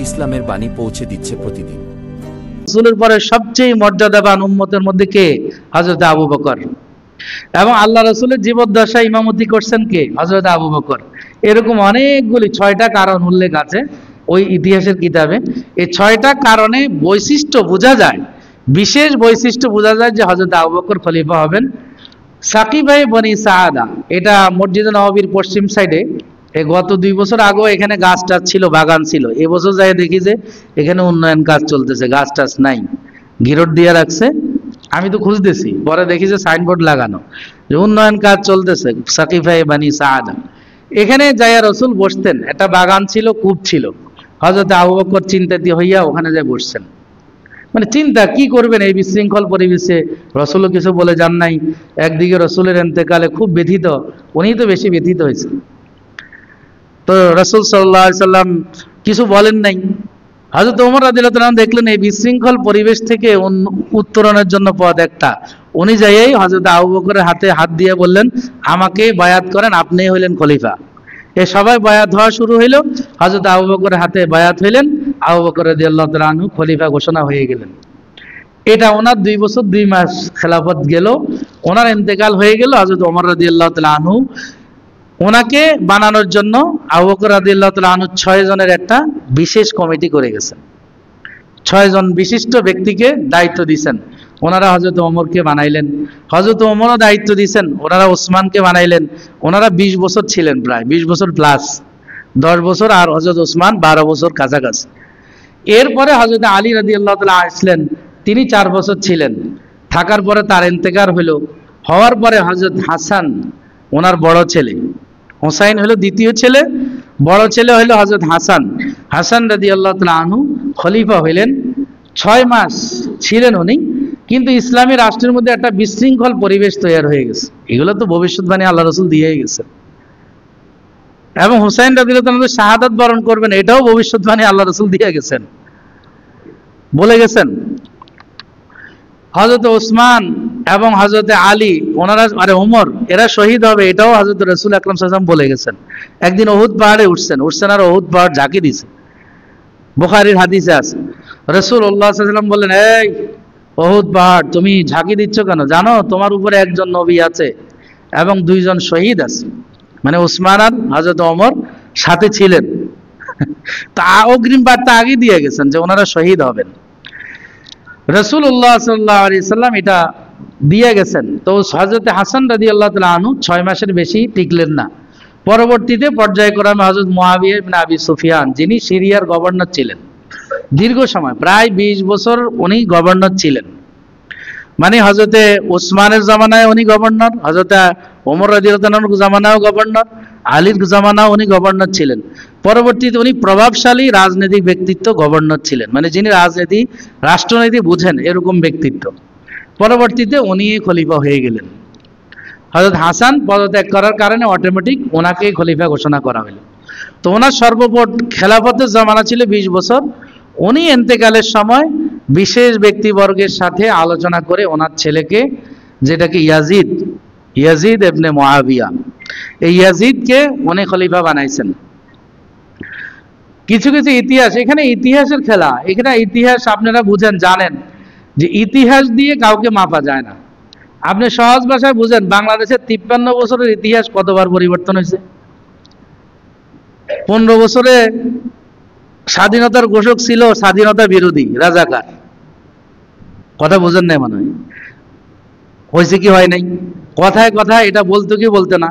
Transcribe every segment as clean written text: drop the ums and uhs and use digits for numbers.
ইসলামের বাণী পৌঁছে দিচ্ছে প্রতিদিন। রাসূলের পরে সবচেয়ে মর্যাদাবান উম্মতের মধ্যে কে? হযরত আবু বকর। এবং আল্লাহ রাসূলের জীবদ্দশা ইমামতি করছেন কে? হযরত আবু বকর। এরকম অনেকগুলি 6টা কারণ উল্লেখ আছে ওই ইতিহাসের কিতাবে। এই 6টা কারণে বৈশিষ্ট্য বোঝা যায়, বিশেষ বৈশিষ্ট্য বোঝা যায় যে হযরত আবু বকর খলিফা হবেন। সাকিবাই বনি সাআদা, এটা মসজিদে নববীর পশ্চিম সাইডে। গত 2 বছর আগেও এখানে গাছ টাছ ছিল, বাগান ছিল। এবছর যাই দেখি যে এখানে উন্নয়ন কাজ চলতেছে, গাছ টাছ নাই, গিরট দিয়ে রাখছে। আমি তো খুঁজতেছি, পরে দেখি যে সাইনবোর্ড লাগানো যে উন্নয়ন কাজ চলতেছে সাকিফায়ে বানি সাআদা। এখানে যাইয়া রসুল বসতেন, একটা বাগান ছিল, কূপ ছিল। হযরত আবু বকর চিন্তাতি হইয়া ওখানে যাই বসছেন। মানে চিন্তা কি করবেন এই বিশৃঙ্খল পরিবেশে, রসুলও কিছু বলে যান নাই। একদিকে রসুলের এন্তেকালে খুব ব্যথিত, উনি তো বেশি ব্যথিত হয়েছে। তো রসুল সাল্লাল্লাহু আলাইহি সাল্লাম কিছু বলেন নাই। হযরত ওমর রাদিয়াল্লাহু তাআলা দেখলেন এই বিশৃঙ্খল পরিবেশ থেকে উত্তরণের জন্য পথ একটা। উনি যাইয়াই হযরত আবু বকরের হাতে হাত দিয়ে বললেন, আমাকে বায়াত করেন, আপনিই হইলেন খলিফা। এ সবাই বায়াত হওয়া শুরু হইল। হযরত আবু বকরের হাতে বায়াত হইলেন, আবু বকর রাদিয়াল্লাহু তাআলা আনহু খলিফা ঘোষণা হয়ে গেলেন। এটা ওনার 2 বছর 2 মাস খেলাফত গেল, ওনার ইন্তেকাল হয়ে গেল। হযরত ওমর রাদিয়াল্লাহু তাআলা আনহু ওনাকে বানানোর জন্য আবু বকর রাদিয়াল্লাহু তাআলা আনহু 6 জনের একটা বিশেষ কমিটি করে গেছেন। 6 জন বিশিষ্ট ব্যক্তিকে দায়িত্ব দিয়েছেন। ওনারা হযরত ওমরকে বানাইলেন, হযরত ওমরও দায়িত্ব দিয়েছেন, ওনারা ওসমানকে বানাইলেন। ওনারা 20 বছর ছিলেন, প্রায় 20 বছর প্লাস, 10 বছর, আর হযরত ওসমান 12 বছর কাছাকাছি। এরপরে হযরত আলী রাদিয়াল্লাহু তাআলা আসলেন, তিনি 4 বছর ছিলেন। থাকার পরে তার ইন্তেকাল হলো। হওয়ার পরে হযরত হাসান ওনার বড় ছেলে, হোসাইন হলো দ্বিতীয় ছেলে, বড় ছেলে হলো হযরত হাসান। হাসান রাদিয়াল্লাহু তাআলা আনহু খলিফা হইলেন। 6 মাস ছিলেন উনি, কিন্তু ইসলামী রাষ্ট্রের মধ্যে একটা বিশৃঙ্খল পরিবেশ তৈরি হয়ে গেছে। এগুলো তো ভবিষ্যৎবাণী আল্লাহ রাসূল দিয়েই গেছেন। এবং হুসাইন রাদিয়াল্লাহু তাআলা শাহাদাত বরণ করবেন, এটাও ভবিষ্যৎবাণী আল্লাহ রাসূল দিয়ে গেছেন, বলে গেছেন। হযরত ওসমান এবং হযরত আলী ওনারা, ওমর, এরা শহীদ হবে, এটাও হযরত রাসূল আকরাম সাল্লাল্লাহু আলাইহি ওয়াসাল্লাম বলে গেছেন। একদিন উহুদ পাহাড়ে উঠছেন আর উহুদ পাহাড় ঝাঁকি দিয়েছে, বুখারীর হাদিসে আছে। রাসূলুল্লাহ সাল্লাল্লাহু আলাইহি ওয়াসাল্লাম বলেন, এই উহুদ পাহাড়, তুমি ঝাঁকি দিচ্ছ কেন? জানো তোমার উপরে একজন নবী আছে এবং 2 জন শহীদ আছে। মানে ওসমান আর হযরত ওমর সাথে ছিলেন। তা অগ্রিম বার্তা আগে দিয়ে গেছেন যে ওনারা শহীদ হবেন। রাসূলুল্লাহ সাল্লাল্লাহু আলাইহি সাল্লাম এটা দিয়ে গেছেন। তো হযরত হাসান রাদিয়াল্লাহু তাআলা আনহু 6 মাসের বেশি টিকলেন না। পরবর্তীতে পর্যায়ক্রমে হযরত মুআবিয়া ইবনে আবি সুফিয়ান, যিনি সিরিয়ার গভর্নর ছিলেন দীর্ঘ সময়, প্রায় 20 বছর উনি গভর্নর ছিলেন। মানে হযরতে ওসমানের জামানায় উনি গভর্নর, হযরতে ওমর রাদিয়াল্লাহু তাআলার জামানায়ও গভর্নর, আলীর জামানায় উনি গভর্নর ছিলেন। পরবর্তীতে উনি প্রভাবশালী রাজনৈতিক ব্যক্তিত্ব গভর্নর ছিলেন, মানে যিনি রাজনীতি রাষ্ট্রনীতি বুঝেন এরকম ব্যক্তিত্ব। পরবর্তীতে উনি খলিফা হয়ে গেলেন। হযরত হাসান পদত্যাগ করার কারণে অটোমেটিক ওনাকে খলিফা ঘোষণা করা হলো। তো ওনার সর্বমোট খেলাফতের জামানা ছিল 20 বছর। উনি ইন্তেকালের সময় বিশেষ ব্যক্তিবর্গের সাথে আলোচনা করে ওনার ছেলেকে, যেটাকে ইয়াজিদ ইবনে মুআবিয়া, এই ইয়াজিদকে উনি খলিফা বানাইছেন। কিছু কিছু ইতিহাস, এখানে ইতিহাসের খেলা, এখানে ইতিহাস আপনারা বুঝেন, জানেন যে ইতিহাস দিয়ে কাউকে মাপা যায় না। আপনি সহজ ভাষায় বুঝেন, বাংলাদেশের 53 বছরের ইতিহাস কতবার পরিবর্তন হয়েছে? 15 বছরে স্বাধীনতার ঘোষক ছিল স্বাধীনতা বিরোধী রাজাকার। কথা বুঝেন নাই মনে হয়? হয়েছে কি হয় নাই? কথায় কথায় এটা বলতো কি বলতে না।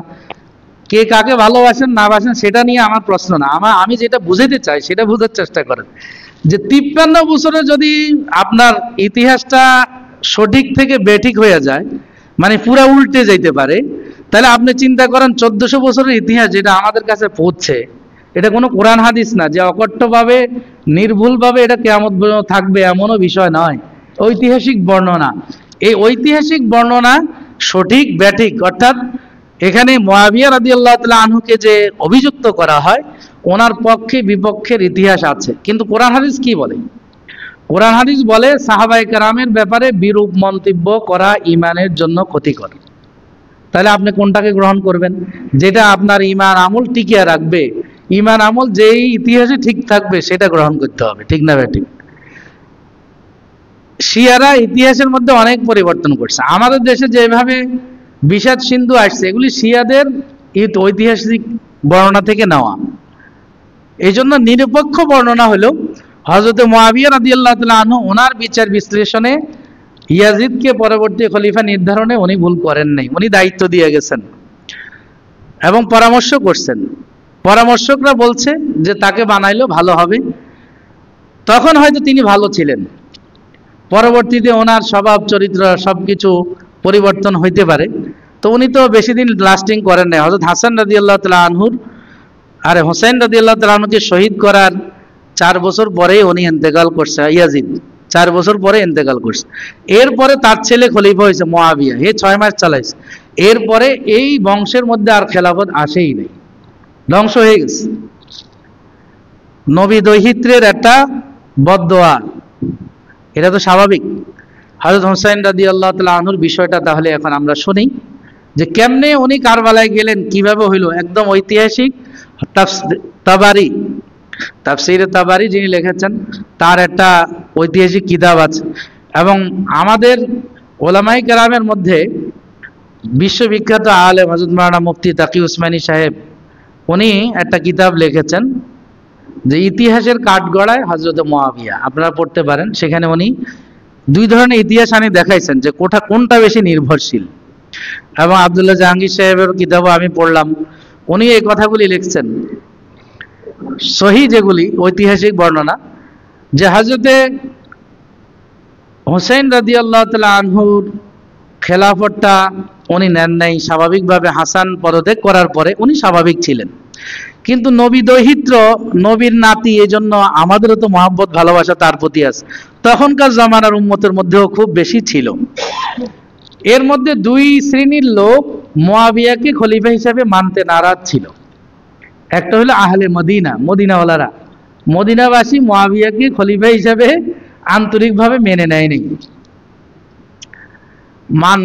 কে কাকে ভালোবাসেন না বাসেন সেটা নিয়ে আমার প্রশ্ন না, আমি যেটা বুঝাইতে চাই সেটা বোঝার চেষ্টা করেন। যে 53 বছরে যদি আপনার ইতিহাসটা সঠিক থেকে বেঠিক হয়ে যায়, মানে পুরা উল্টে যাইতে পারে, তাহলে আপনি চিন্তা করেন 1400 বছরের ইতিহাস যেটা আমাদের কাছে পৌঁছছে, এটা কোনো কোরআন হাদিস না যে অকট্টভাবে নির্ভুলভাবে এটা কিয়ামত পর্যন্ত থাকবে, এমনও বিষয় নয়। ঐতিহাসিক বর্ণনা, এই ঐতিহাসিক বর্ণনা সঠিক ব্যাঠিক, অর্থাৎ এখানে মুআবিয়া রাদিয়াল্লাহু তাআলা আনহুকে যে অভিযুক্ত করা হয়, ওনার পক্ষে বিপক্ষের ইতিহাস আছে। কিন্তু কোরআন হাদিস কি বলে? কোরআন হাদিস বলে সাহাবায়ে কেরামের ব্যাপারে বিরূপ মন্তব্য করা ঈমানের জন্য ক্ষতিকর। তাহলে আপনি কোনটাকে গ্রহণ করবেন? যেটা আপনার ঈমান আমল টিকিয়ে রাখবে, ইমান আমল যেই ইতিহাসে ঠিক থাকবে সেটা গ্রহণ করতে হবে, ঠিক না ভাই? ঠিক। শিয়ারা ইতিহাসের মধ্যে অনেক পরিবর্তন করছে। আমাদের দেশে যেভাবে বিষাদ সিন্ধু আসছে, এগুলি শিয়াদের ঐতিহাসিক বর্ণনা থেকে নেওয়া। এই জন্য নিরপেক্ষ বর্ণনা হলো হযরত মুআবিয়া রাদিয়াল্লাহু তাআলা আনহু ওনার বিচার বিশ্লেষণে ইয়াজিদকে পরবর্তী খলিফা নির্ধারণে উনি ভুল করেন নাই, উনি দায়িত্ব দিয়ে গেছেন এবং পরামর্শ করছেন। পরামর্শকরা বলছে যে তাকে বানাইলেও ভালো হবে, তখন হয়তো তিনি ভালো ছিলেন, পরবর্তীতে ওনার স্বভাব চরিত্র সবকিছু পরিবর্তন হইতে পারে। তো উনি তো বেশি দিন লাস্টিং করেন নাই। হযরত হাসান রাদিয়াল্লাহু তাআলা আনহুর আর হোসেন রাদিয়াল্লাহু তাআলা আনহুকে শহীদ করার 4 বছর পরে উনি ইন্তেকাল করছে। ইয়াজিদ 4 বছর পরে ইন্তেকাল করছে। এরপরে তার ছেলে খলিফা হয়েছে মুআবিয়া, হে 6 মাস চালাইছে। এরপরে এই বংশের মধ্যে আর খেলাফত আসেই নাই, ধ্বংস হয়ে গেছে। নবী দৈহিত্রের একটা বদদোয়া, এটা তো স্বাভাবিক। হযরত হোসেন রাদিয়াল্লাহু তাআলা আনহুর বিষয়টা তাহলে এখন আমরা শুনি যে কেমনে উনি কারবালায় গেলেন, কিভাবে হইল। একদম ঐতিহাসিক তাবারি, তাফসীরে তাবারি যিনি লিখেছেন, তার একটা ঐতিহাসিক কিতাব আছে। এবং আমাদের ওলামায়ে কেরামের মধ্যে বিশ্ববিখ্যাত আলেম হযরত মাওলানা মুফতি তাকি উসমানী সাহেব, উনি একটা কিতাব লিখেছেন যে ইতিহাসের কাঠগড়ায় হযরত মুআবিয়া, আপনারা পড়তে পারেন। সেখানে উনি 2 ধরনের ইতিহাস আনি দেখাইছেন যে কোনটা বেশি নির্ভরশীল। এবং আব্দুল্লাহ জাহাঙ্গীর সাহেবের কিতাবও আমি পড়লাম, উনি এই কথাগুলি লিখছেন। সহি যেগুলি ঐতিহাসিক বর্ণনা, যে হযরতে হোসেন রাদিয়াল্লাহু তাআলা আনহুর খেলাফতটা উনি নেন নাই স্বাভাবিকভাবে। হাসান পদত্যাগ করার পরে উনি স্বাভাবিক ছিলেন, কিন্তু নবী দৈহিত্র, নবীর নাতি, এজন্য আমাদেরও তো মহব্বত ভালোবাসা তার প্রতি আছে। তখনকার জামানার উম্মতের মধ্যেও খুব বেশি ছিল। এর মধ্যে 2 শ্রেণীর লোক মুআবিয়াকে খলিফা হিসাবে মানতে নারাজ ছিল। একটা হলো আহলে মদিনা, মদিনাওয়ালারা, মদিনাবাসী মুআবিয়াকে খলিফা হিসাবে আন্তরিকভাবে মেনে নেয়নি।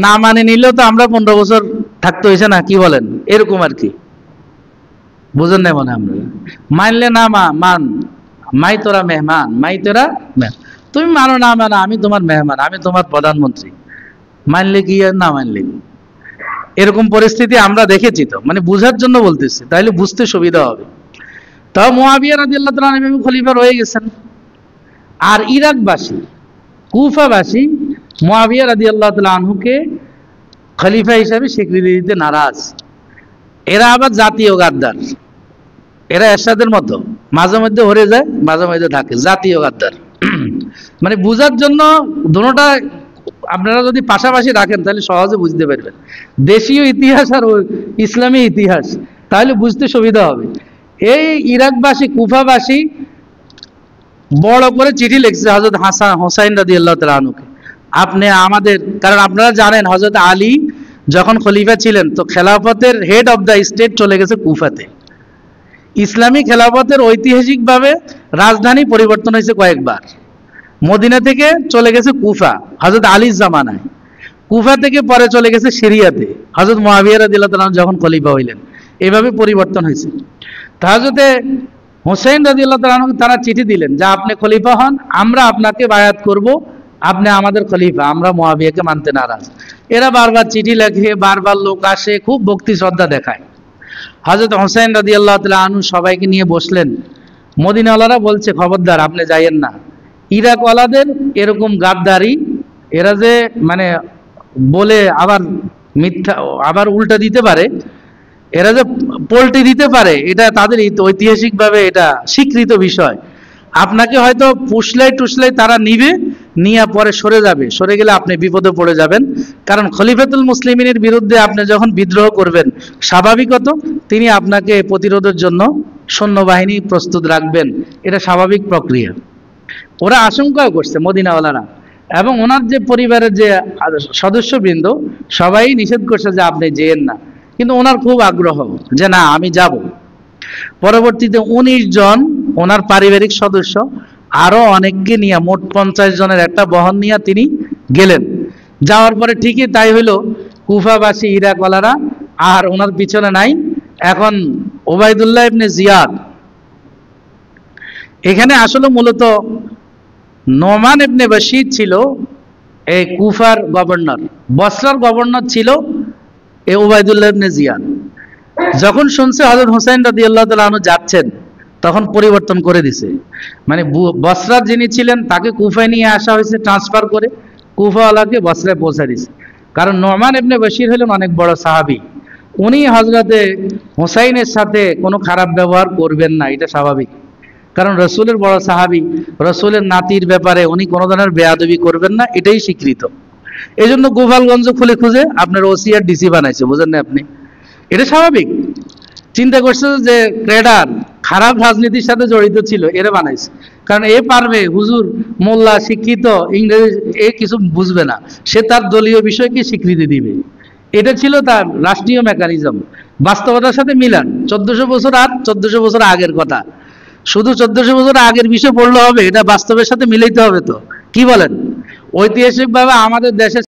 না মানে নিলেও তো আমরা 15 বছর থাকতে হয়েছে না, কি বলেন? এরকম আর কি, বুঝেন না মনে? আমরা মানলে না মান, মাই তোরা মেহমান, মাই তোরা তুমি মানো না মানো, আমি তোমার মেহমান, আমি তোমার প্রধানমন্ত্রী, মানলে কি আর না মানলে। এরকম পরিস্থিতি আমরা দেখেছি। তো মানে বুঝার জন্য বলতেছি, তাহলে বুঝতে সুবিধা হবে। তাও মুআবিয়া রাদিয়াল্লাহু তাআলা আনহু খলিফা রয়ে গেছেন। আর ইরাকবাসী, কুফাবাসী মুআবিয়া রাদিয়াল্লাহু তাআলা আনহুকে খলিফা হিসাবে স্বীকৃতি দিতে নারাজ। এরা আবার জাতীয় গাদ্দার, এরা এরশাদের মতো, মাঝে মধ্যে হরে যায়, মাঝে মধ্যে থাকে, জাতীয় গাদ্দার। মানে বুঝার জন্য দুটোটা আপনারা যদি পাশাপাশি রাখেন তাহলে সহজে বুঝতে পারবেন, দেশীয় ইতিহাস আর ইসলামী ইতিহাস, তাহলে বুঝতে সুবিধা হবে। এই ইরাকবাসী, কুফাবাসী বড় করে চিঠি লিখছে হযরত হোসাইন রাদিয়াল্লাহু তাআলা আনহুকে, আপনি আমাদের, কারণ আপনারা জানেন হযরত আলী যখন খলিফা ছিলেন তো খেলাফতের হেড অফ দ্য স্টেট চলে গেছে কুফাতে। ইসলামী খেলাফতের ঐতিহাসিকভাবে রাজধানী পরিবর্তন হয়েছে কয়েকবার। মদিনা থেকে চলে গেছে কুফা হযরত আলীর জামানায়, কুফা থেকে পরে চলে গেছে সিরিয়াতে হযরত মুআবিয়া রাদিয়াল্লাহু তাআলা যখন খলিফা হইলেন। এভাবে পরিবর্তন হয়েছে। তা হযরতে হোসেন রাদিয়াল্লাহু তাআলা তারা চিঠি দিলেন যে আপনি খলিফা হন, আমরা আপনাকে বায়াত করব, আপনি আমাদের খলিফা, আমরা মুআবিয়াকে মানতে নারাজ। এরা বারবার চিঠি লেখে, বারবার লোক আসে, খুব ভক্তি শ্রদ্ধা দেখায়। হযরত হোসেন রাদিয়াল্লাহু তাআলা আনহু সবাইকে নিয়ে বসলেন। মদিনাওয়ালারা বলছে খবরদার আপনি যাইয়েন না, ইরাকওয়ালাদের এরকম গাদ্দারি, এরা যে মানে বলে আবার মিথ্যা আবার উল্টা দিতে পারে, এরা যে পল্টি দিতে পারে, এটা তাদের ঐতিহাসিকভাবে এটা স্বীকৃত বিষয়। আপনাকে হয়তো পুষলাই টুসলাই তারা নিবে, নিয়ে পরে সরে যাবে, সরে গেলে আপনি বিপদে পড়ে যাবেন। কারণ খলিফাতুল মুসলিমিনের বিরুদ্ধে আপনি যখন বিদ্রোহ করবেন, স্বাভাবিকত তিনি আপনাকে প্রতিরোধের জন্য সৈন্যবাহিনী প্রস্তুত রাখবেন, এটা স্বাভাবিক প্রক্রিয়া। ওরা আশঙ্কাও করছে মদিনাওয়ালারা, এবং ওনার যে পরিবারের যে সদস্যবৃন্দ সবাই নিষেধ করছে যে আপনি যেয়েন না, কিন্তু ওনার খুব আগ্রহ যে না আমি যাব। পরবর্তীতে 19 জন ওনার পারিবারিক সদস্য আরো অনেককে নিয়ে, মোট 50 জনের একটা বহন নিয়ে তিনি গেলেন। যাওয়ার পরে ঠিকই তাই হইল, কুফাবাসী ইরাকওয়ালারা আর ওনার পিছনে নাই। এখন ওবাইদুল্লাহ ইবনে জিয়াদ এখানে আসলে মূলত নোমান ইবনে বশীর ছিল এই কুফার গভর্নর, বসরার গভর্নর ছিল এই উবাইদুল্লাহ ইবনে জিয়াদ। যখন শুনছে হযরত হুসাইন রাদিয়াল্লাহু তাআলা আনহু যাচ্ছেন, তখন পরিবর্তন করে দিছে। মানে বসরার যিনি ছিলেন তাকে কুফায় নিয়ে আসা হয়েছে, ট্রান্সফার করে কুফাওয়ালাকে বসরায় পৌঁছে দিছে। কারণ নোমান ইবনে বশীর হলেন অনেক বড় সাহাবী, উনি হযরতে হুসাইনের সাথে কোনো খারাপ ব্যবহার করবেন না, এটা স্বাভাবিক। কারণ রসুলের বড় সাহাবী, রসুলের নাতির ব্যাপারে উনি কোনো ধরনের বেয়াদবি করবেন না, এটাই স্বীকৃত। এই জন্য গোপালগঞ্জ খুলে খুঁজে আপনার ওসি আর ডিসি বানাইছে, বুঝেন না আপনি? এটা স্বাভাবিক। চিন্তা করছে যে ক্রেডার খারাপ রাজনীতির সাথে জড়িত ছিল, এরা বানাইছে। কারণ এ পারবে, হুজুর মোল্লা শিক্ষিত, ইংরেজি এ কিছু বুঝবে না, সে তার দলীয় বিষয়কে স্বীকৃতি দিবে। এটা ছিল তার রাষ্ট্রীয় মেকানিজম। বাস্তবতার সাথে মিলান, 1400 বছর আর 1400 বছর আগের কথা। শুধু 1400 বছর আগের বিষয় পড়লে হবে? এটা বাস্তবের সাথে মিলাইতে হবে। তো কি বলেন? ঐতিহাসিকভাবে আমাদের দেশে